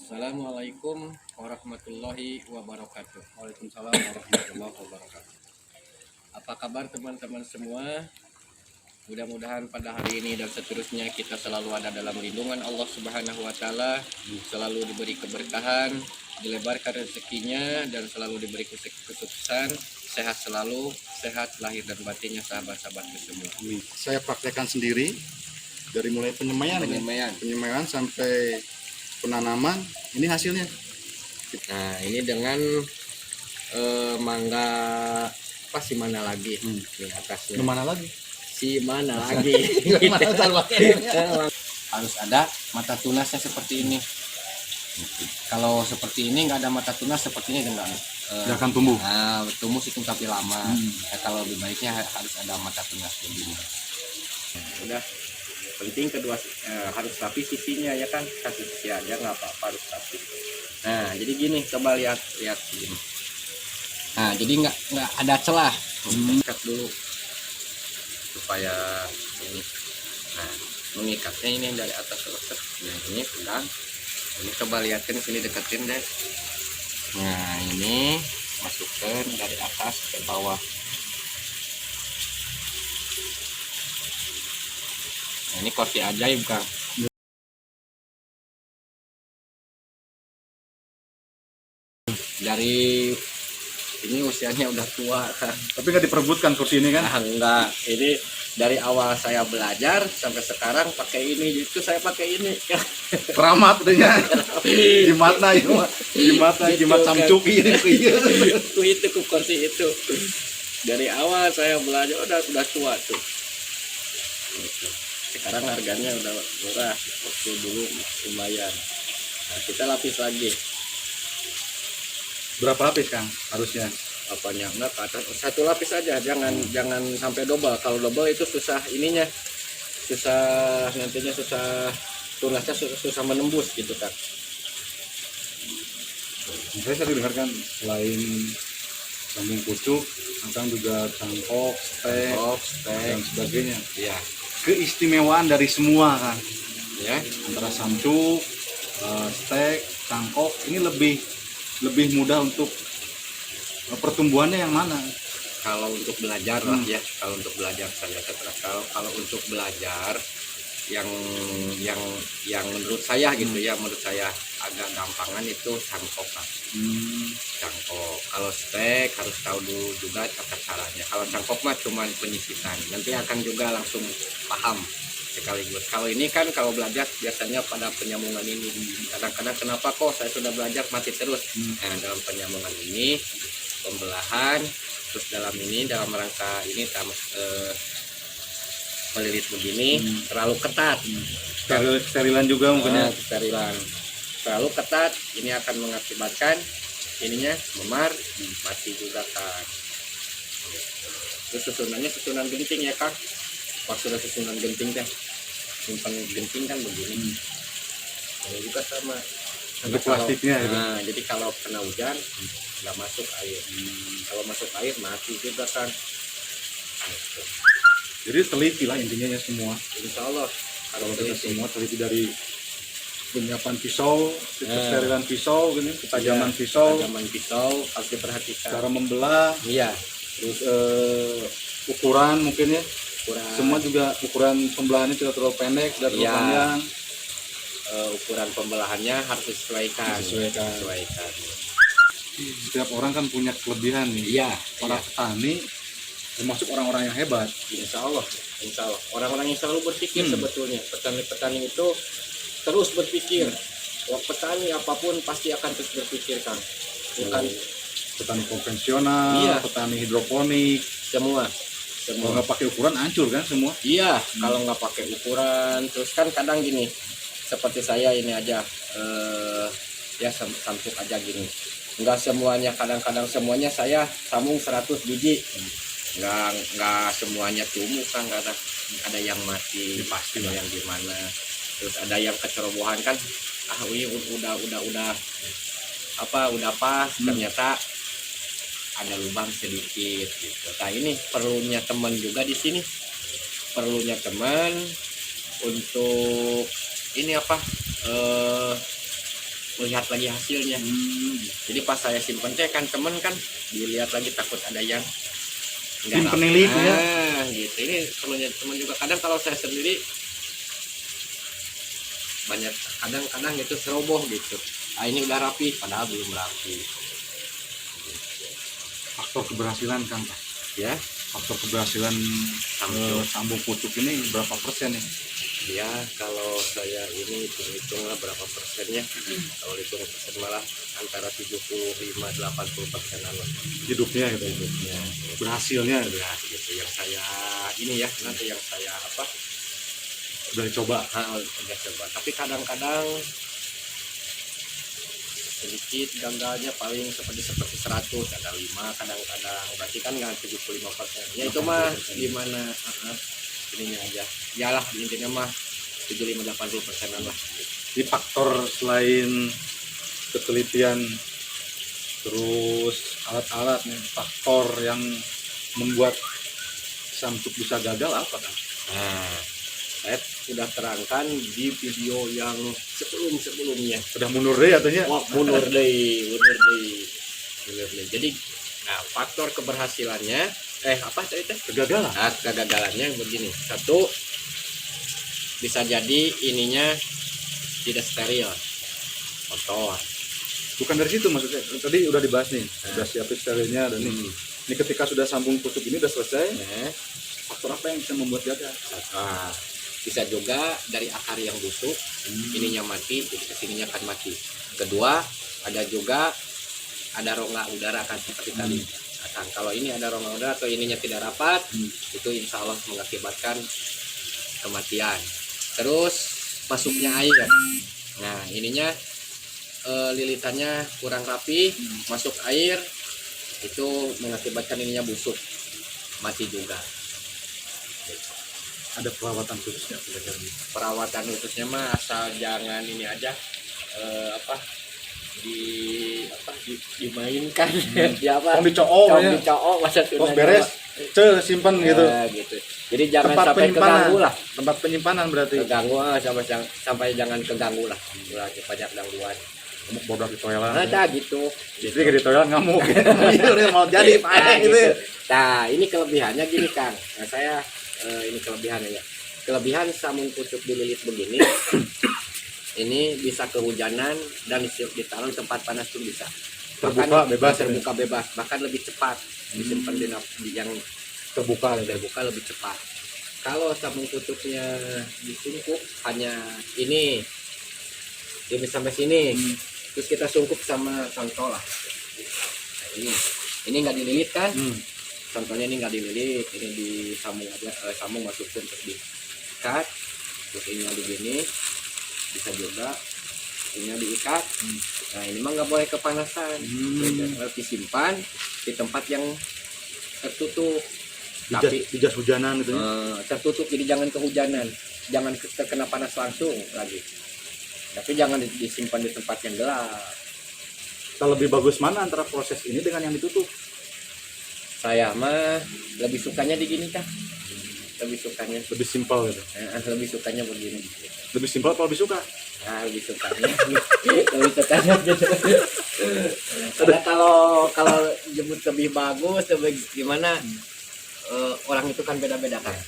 Assalamualaikum warahmatullahi wabarakatuh. Waalaikumsalam warahmatullahi wabarakatuh. Apa kabar teman-teman semua? Mudah-mudahan pada hari ini dan seterusnya kita selalu ada dalam lindungan Allah Subhanahu wa taala, selalu diberi keberkahan, dilebarkan rezekinya dan selalu diberi kesuksesan, sehat selalu, sehat lahir dan batinnya sahabat-sahabatku semua. Amin. Saya praktekkan sendiri dari mulai penyemaian sampai penanaman. Ini hasilnya. Nah, ini dengan mangga apa sih mana lagi? Di atasnya. Kemana lagi? Si mana lagi? Harus ada mata tunasnya seperti ini. Kalau seperti ini nggak ada mata tunas, sepertinya Nggak akan tumbuh. Nah, tumbuh sih tapi lama. Ya, kalau lebih baiknya harus ada mata tunas begini. Udah, penting kedua harus rapi sisinya ya kan, satu sisi aja nggak apa-apa, harus rapi. Nah, jadi gini, coba lihat gini. Nah, jadi nggak ada celah. Ikat dulu supaya ini. Nah, mengikatnya ini dari atas ke bawah. Nah, ini pegang. Ini coba lihatin sini, deketin deh. Nah, ini masukkan dari atas ke bawah. Nah, ini kursi ajaib Kang. Dari ini usianya udah tua Kang. Tapi nggak diperebutkan kursi ini kan? Nah, enggak, ini dari awal saya belajar sampai sekarang pakai ini, itu saya pakai ini. Keramat katanya. Jimatna jimat samcuk ini. Itu kursi itu. Dari awal saya belajar udah tua tuh. Sekarang harganya udah murah, waktu dulu lumayan. Nah, kita lapis lagi. Berapa lapis Kang harusnya? Apanya? Enggak, ke atas satu lapis aja, jangan sampai double. Kalau double itu susah ininya, susah nantinya, susah tunasnya, susah menembus gitu kan. Saya sering dengarkan selain sambung pucuk, Kang juga cangkok, stek, dan sebagainya. Iya. Keistimewaan dari semua Kang, Ya. antara samcuk, stek, cangkok ini lebih mudah untuk pertumbuhannya yang mana? Kalau untuk belajar lah ya, kalau untuk belajar saya terasa kalau untuk belajar yang menurut saya gitu ya, menurut saya agak gampangan itu cangkok kan. Cangkok. Kalau stek harus tahu dulu juga tata caranya. Kalau cangkok mah cuma penyisitan, nanti akan juga langsung paham sekaligus. Kalau ini kan kalau belajar biasanya pada penyambungan ini, kadang-kadang kenapa kok saya sudah belajar mati terus. Nah, dalam penyambungan ini pembelahan, terus dalam rangka ini melilit begini terlalu ketat. Sterilan juga mungkin ya. Sterilan terlalu ketat ini akan mengakibatkan ininya memar, mati juga kan. Terus susunan genting ya Kang. Maksudnya susunan genting teh, simpan genting kan begini. Ini juga sama. Untuk plastiknya. Nah, jadi kalau kena hujan nggak masuk air. Kalau masuk air mati juga kan. Jadi teliti lah intinya ya semua. Insya Allah Kalau kita semua teliti dari penyiapan pisau, kesterilan pisau, gini, ketajaman pisau, harus diperhatikan. cara membelah, Iya. terus ukuran mungkin ya. Ukuran. Semua juga ukuran pembelahannya tidak terlalu pendek, tidak terlalu panjang. Ukuran pembelahannya harus disesuaikan. Setiap orang kan punya kelebihan nih. Iya. Para petani, termasuk orang-orang yang hebat. Insya Allah. Orang-orang yang selalu berpikir sebetulnya. Petani-petani itu terus berpikir. Petani apapun pasti akan terus berpikir kan. Bukan Petani konvensional, petani hidroponik, semua. Kalau nggak pakai ukuran hancur kan semua. Iya, kalau nggak pakai ukuran, terus kan kadang gini, seperti saya ini aja, ya samsuk aja gini. Nggak semuanya, kadang-kadang semuanya saya sambung 100 biji. Nggak semuanya tumbuh kan, ada yang mati, pasti yang gimana. Terus ada yang kecerobohan kan, udah pas, ternyata ada lubang sedikit gitu. Nah, ini perlunya teman juga di sini. Perlunya teman untuk ini melihat lagi hasilnya. Jadi pas saya simpen teh kan temen kan dilihat lagi, takut ada yang Tim peneliti ya. Gitu. Ini perlunya teman juga. Kadang kalau saya sendiri banyak kadang-kadang gitu ceroboh gitu. Ini udah rapi padahal belum rapi. Faktor keberhasilan Kang, Ya, faktor keberhasilan sambung pucuk ini berapa persen nih? ya kalau saya ini hitung-hitunglah berapa persennya. Kalau hitung persen malah antara 75-80%-an lah. Hidupnya gitu, Hidupnya. berhasilnya gitu. Ya, gitu yang saya ini ya, nanti yang saya apa Udah dicoba. udah coba. Tapi kadang-kadang sedikit gagalnya, paling seperti 100, ada 5 kadang-kadang, berarti kan nggak 75%. Ya itu mah gimana ininya aja. Yalah intinya mah 75-80%-an lah. Di faktor selain ketelitian terus alat-alat nih, faktor yang membuat samsuk bisa gagal apa Kang? Nah, saya sudah terangkan di video yang sebelumnya. Udah mundur deh katanya. Wah, mundur deh. Jadi, nah, faktor keberhasilannya, apa tadi teh? Kegagalan. Nah, kegagalannya begini. Satu, bisa jadi ininya tidak steril, kotor. Bukan dari situ maksudnya. Tadi udah dibahas nih. Udah siapin sterilnya dan ini ketika sudah sambung pucuk ini udah selesai. Nah, Faktor apa yang bisa membuat gagal? bisa juga dari akar yang busuk, ininya mati, jadi kesininya akan mati. Kedua, ada juga ada rongga udara kan seperti tadi. Nah, kalau ini ada rongga udara atau ininya tidak rapat, itu insya Allah mengakibatkan kematian. Terus masuknya air. Nah, ininya lilitannya kurang rapi, masuk air, itu mengakibatkan ininya busuk, mati juga. Ada perawatan khususnya Perawatan khususnya mah asal jangan ini aja dimainkan ya apa Tong dicoo ya. dicoo masa Tos beres, simpan gitu. Gitu. Jadi jangan Tempat sampai keganggu lah. Tempat penyimpanan berarti. Keganggu sampai jangan keganggu lah. Berarti banyak gangguan. Kamu bodoh di toilet. Nah, gitu. Jadi di toilet ngamuk. Itu mau jadi Nah, gitu. Nah, ini kelebihannya gini Kang. Nah, saya ini kelebihannya ya. Kelebihan sambung pucuk dililit begini. Ini bisa kehujanan dan ditaruh di tempat panas pun bisa. Terbuka bebas. Terbuka bebas, bahkan lebih cepat disimpan di yang Terbuka lebih cepat. Kalau sambung pucuknya disungkup hanya ini sampai sini, terus kita sungkup sama santol lah. Nah, ini nggak dililit kan? Contohnya ini nggak dililit, ini disambung aja, sambung masukin terus diikat, terus ini begini, bisa juga ini diikat. Nah, ini mah nggak boleh kepanasan, harus disimpan di tempat yang tertutup. Tapi di jas hujanan gitu tertutup, jadi jangan kehujanan, jangan terkena panas langsung lagi. Tapi jangan disimpan di tempat yang gelap. Kalau lebih bagus mana antara proses ini dengan yang ditutup? Saya mah lebih sukanya digini kan, lebih simpel gitu. Lebih sukanya begini. Lebih simpel apa lebih suka? Nah, lebih sukanya gitu. Karena kalau jemput lebih bagus, lebih gimana, orang itu kan beda-beda kan.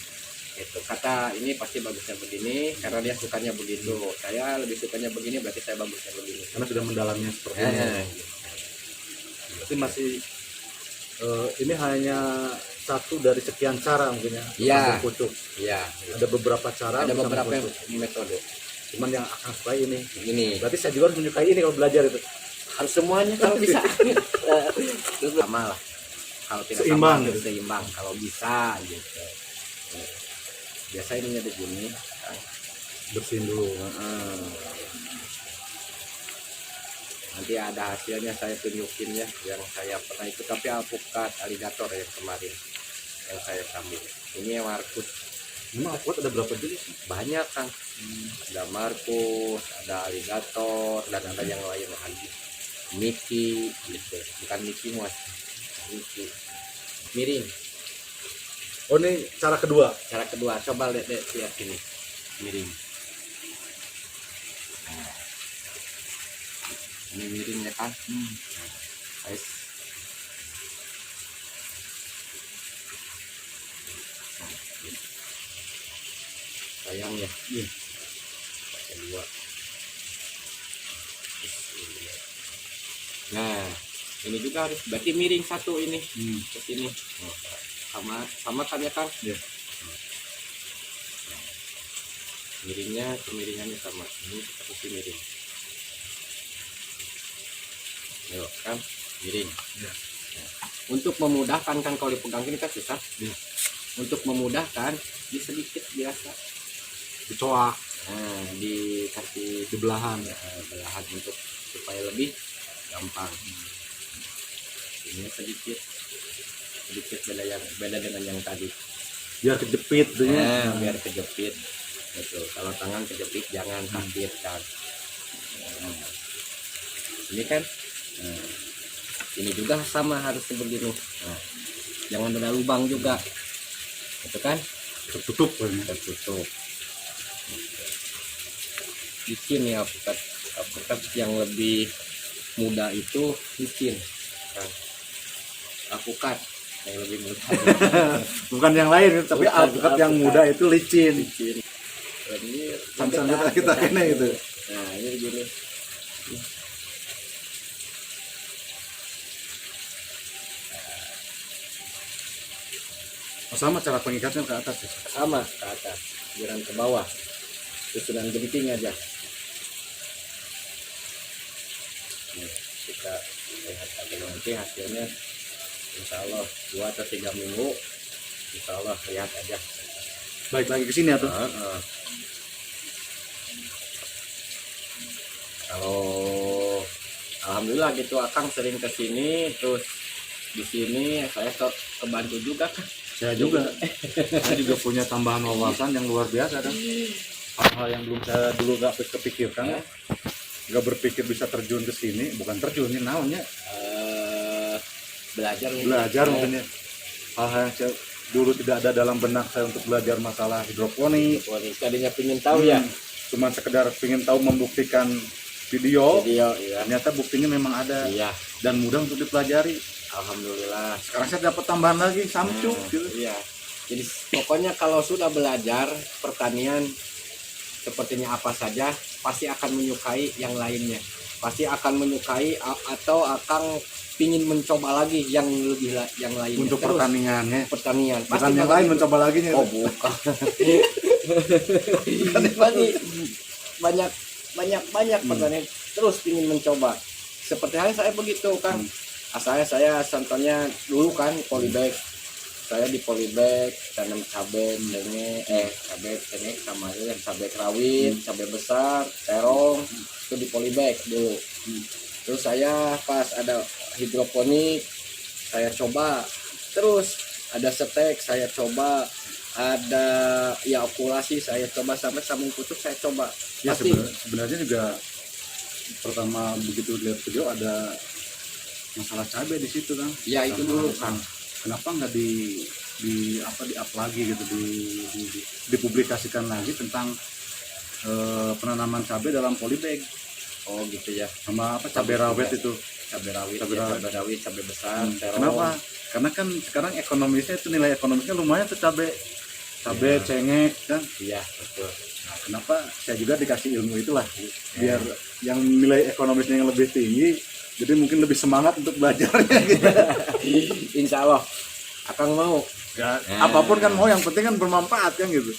Gitu. Kata ini pasti bagusnya begini karena dia sukanya begitu. Saya lebih sukanya begini, berarti saya bagusnya begini. Karena sudah mendalaminya seperti ini. Berarti masih ini hanya satu dari sekian cara mungkin ya. Iya. Pucuk. Iya. Ada beberapa cara. Ada beberapa metode. Cuman yang akan suka ini. Ini. Berarti saya juga harus menyukai ini kalau belajar itu. Harus semuanya kalau bisa. Sama lah. Kalau tidak seimbang, sama, seimbang. Kalau bisa gitu. Biasa ininya begini. Bersihin dulu. Nanti ada hasilnya saya tunjukin ya, yang saya pernah ikut, tapi alpukat aligator yang kemarin yang saya sambung. Ini yang Markus. Memang alpukat ada berapa jenis? Banyak Kang. Ada Markus, ada aligator, dan ada yang lain lagi. Mickey gitu, bukan Mickey Mouse, Mickey miring. Oh, ini cara kedua. Cara kedua, coba lihat sini miring. Ini miringnya kan. Guys. Sayang ya. Iya. Pakai 2. Nah, ini juga harus berarti miring 1 ini ke sini. Oh, sama kan ya, Kang? Iya. Kemiringannya sama. Ini kita kasih miring. Ayo, kan miring. Iya. Nah, untuk memudahkan kan kalau dipegang ini kan susah. Iya. Untuk memudahkan di sedikit biasa. Dicoak Nah, dikasih di belahan. belahan untuk supaya lebih gampang. Ini sedikit beda dengan yang tadi. Biar kejepit tuh ya. Biar kejepit. Betul. Kalau tangan kejepit jangan sakit kan. Nah, ini kan. Nah, ini juga sama harusnya begini. Nah, jangan ada lubang juga. Itu kan Tertutup. tertutup. Licin ya alpukat yang lebih muda itu licin kan. Alpukat yang lebih muda Bukan yang lain, tapi Bukan, alpukat yang alpukat. muda itu licin. licin. Ini Sambil kita kena itu. Nah, ini begini. Oh, sama cara pengikatnya ke atas ya. Sama ke atas, jangan ke bawah. Susunan genting aja. Nih, kita lihat aja nanti hasilnya. Insya Allah 2 atau 3 minggu. Insya Allah lihat aja. Baik lagi ke sini atau? Kalau alhamdulillah gitu Akang sering ke sini, terus di sini saya kebantu juga kan. Saya juga punya tambahan wawasan yang luar biasa kan. Hal-hal yang belum saya dulu gak kepikirkan ya. Gak berpikir bisa terjun ke sini, bukan terjun ini naonnya. Belajar maksudnya. Hal-hal yang saya dulu tidak ada dalam benak saya untuk belajar masalah hidroponik. Tadinya pingin tahu ya. Cuma sekedar ingin tahu membuktikan video, Iya. ternyata buktinya memang ada Iya. dan mudah untuk dipelajari. Alhamdulillah. Sekarang saya dapat tambahan lagi samcuk gitu. Iya. Jadi pokoknya kalau sudah belajar pertanian sepertinya apa saja pasti akan menyukai yang lainnya. Pasti akan menyukai atau akan pingin mencoba lagi yang yang lainnya. Untuk Terus, pertaniannya. pertanian. Bukan yang lain mencoba lagi nih. Oh bukan. Pasti banyak pertanian terus pingin mencoba. Seperti halnya saya begitu kan. Saya contohnya dulu kan polybag. Saya di polybag tanam cabai, cengek sama aja cabai rawit, cabai besar, terong itu di polybag dulu. Terus saya pas ada hidroponik saya coba, terus ada setek saya coba, ada ya okulasi saya coba sampai sambung putus saya coba. Ya Pasti sebenarnya juga pertama begitu lihat video ada masalah cabai di situ kan. ya itu dulu kan. Kenapa nggak di up lagi gitu, dipublikasikan lagi tentang penanaman cabai dalam polybag. Oh gitu ya. Sama cabai rawit itu. Cabai rawit, cabai besar, terong. Kenapa? Karena kan sekarang ekonomisnya itu nilai ekonomisnya lumayan tuh cabai cengek kan. Iya betul. Nah, kenapa saya juga dikasih ilmu itulah biar yang nilai ekonomisnya yang lebih tinggi, jadi mungkin lebih semangat untuk belajarnya gitu. Insya Allah Akang mau. Apapun kan mau, yang penting kan bermanfaat kan gitu.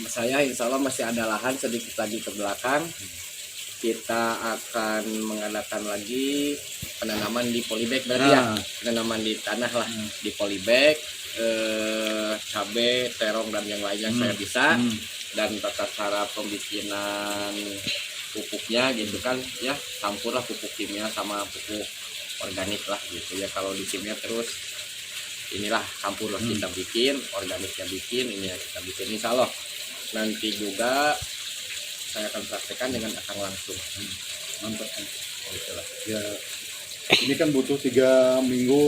Saya insya Allah masih ada lahan sedikit lagi ke belakang. Kita akan mengadakan lagi penanaman di polybag berarti ya. Penanaman di tanah lah di polybag, cabai, terong dan yang lainnya saya bisa. Dan tata cara pembikinan pupuknya gitu kan ya, campurlah pupuk kimia sama pupuk organik lah gitu ya. Kalau di kimia terus inilah campur lah kita bikin, organiknya bikin, ini ya kita bikin. Insya Allah nanti juga saya akan praktekkan dengan Akang langsung. Mantap kan. Itulah. Ya ini kan butuh 3 minggu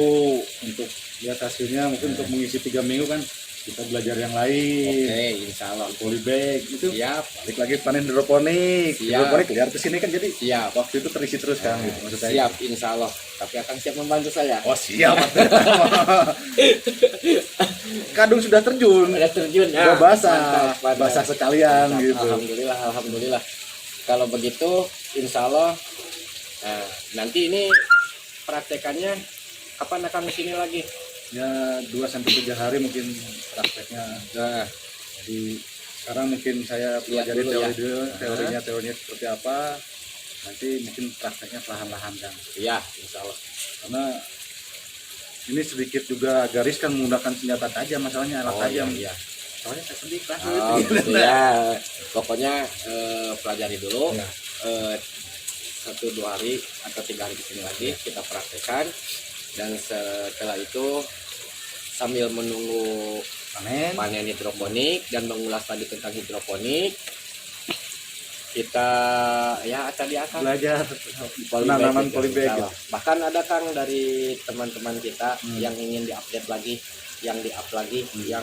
untuk lihat hasilnya, mungkin untuk mengisi 3 minggu kan kita belajar yang lain. Oke, insya Allah. Polybag itu Siap, balik lagi panen hidroponik. Siap. Hidroponik liar ke sini kan jadi siap. waktu itu terisi terus kan gitu maksud saya. Siap, insya Allah. Tapi akan siap membantu saya. Oh siap. Kadung sudah terjun. Udah terjun ya. Udah basah. Mantap, mantap. Basah sekalian Mantap. gitu. Alhamdulillah, alhamdulillah. Kalau begitu, insya Allah. Nah, nanti ini praktekannya kapan akan kesini lagi? Ya 2-3 hari mungkin prakteknya. Nah, Jadi sekarang mungkin saya Lihat pelajari dulu teori ya. dulu, teorinya seperti apa. Nanti mungkin prakteknya perlahan-lahan kan. iya, insya Allah. Karena ini sedikit juga garis kan menggunakan senjata tajam masalahnya alat tajam. iya. Soalnya saya sedih keras Oh, gitu ya. Pokoknya pelajari dulu. Ya. 1-2 hari atau 3 hari kesini lagi kita praktekkan, dan setelah itu sambil menunggu panen hidroponik dan mengulas tadi tentang hidroponik, kita ya tadi akan Belajar polybag penanaman gitu, polybag. insya Allah. Bahkan ada Kang dari teman-teman kita Hmm. yang ingin diupdate lagi, yang di-up lagi, yang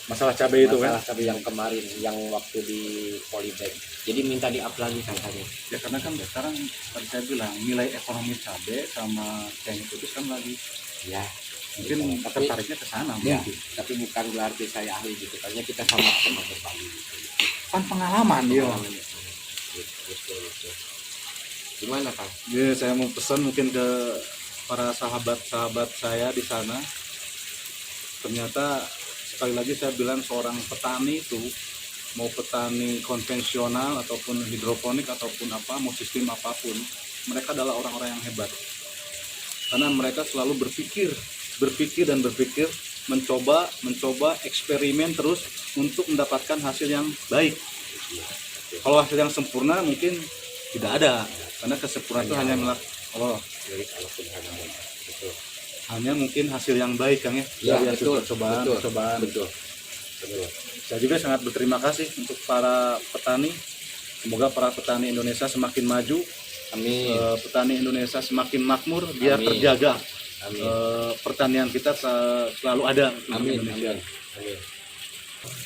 Masalah cabai itu kan. masalah cabai yang kemarin, yang waktu di polybag. Jadi minta di-up lagi katanya. Ya karena kan sekarang tadi saya bilang nilai ekonomi cabai sama teknik itu kan lagi Ya, mungkin Tapi- tertariknya ke sana ya, mungkin. tapi bukan berarti saya ahli gitu. Hanya kita sama-sama berbagi. Gitu. Kan pengalaman dia. Gitu. Gimana Kang? Ya, saya mau pesan mungkin ke para sahabat-sahabat saya di sana. Ternyata sekali lagi saya bilang seorang petani itu mau petani konvensional ataupun hidroponik ataupun apa, mau sistem apapun, mereka adalah orang-orang yang hebat. Karena mereka selalu berpikir, mencoba eksperimen terus untuk mendapatkan hasil yang baik. Kalau hasil yang sempurna mungkin tidak ada, karena kesempurnaan itu hanya milik Allah. Dari Allah Subhanahu wa Ta'ala. Betul. Hanya mungkin hasil yang baik, Kang ya. Ya, Dari hasil betul. percobaan. Betul. Saya juga sangat berterima kasih untuk para petani. Semoga para petani Indonesia semakin maju, Amin. petani Indonesia semakin makmur, biar Amin. terjaga. Amin. Pertanian kita selalu ada di Amin. Indonesia. Amin.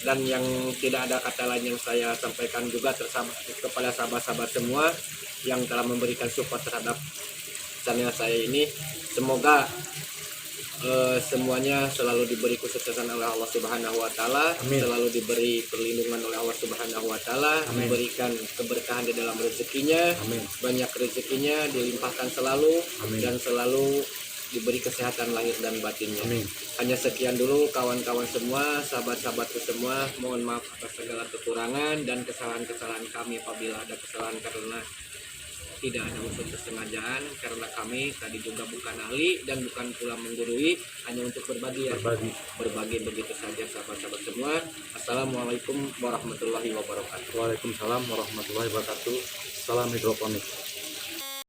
Dan yang tidak ada kata lain yang saya sampaikan juga kepada sahabat-sahabat semua yang telah memberikan support terhadap channel saya ini, semoga semuanya selalu diberi kesuksesan oleh Allah Subhanahu wa Ta'ala, Amin. selalu diberi perlindungan oleh Allah Subhanahu wa Ta'ala, Amin. diberikan keberkahan di dalam rezekinya, Amin. banyak rezekinya dilimpahkan selalu, Amin. dan selalu diberi kesehatan lahir dan batinnya. Amin. Hanya sekian dulu kawan-kawan semua, sahabat-sahabatku semua, mohon maaf atas segala kekurangan dan kesalahan-kesalahan kami apabila ada kesalahan karena tidak ada unsur kesengajaan, karena kami tadi juga bukan ahli dan bukan pula menggurui, hanya untuk berbagi ya. Berbagi begitu saja sahabat-sahabat semua. Assalamualaikum warahmatullahi wabarakatuh. Waalaikumsalam warahmatullahi wabarakatuh. Salam hidroponik.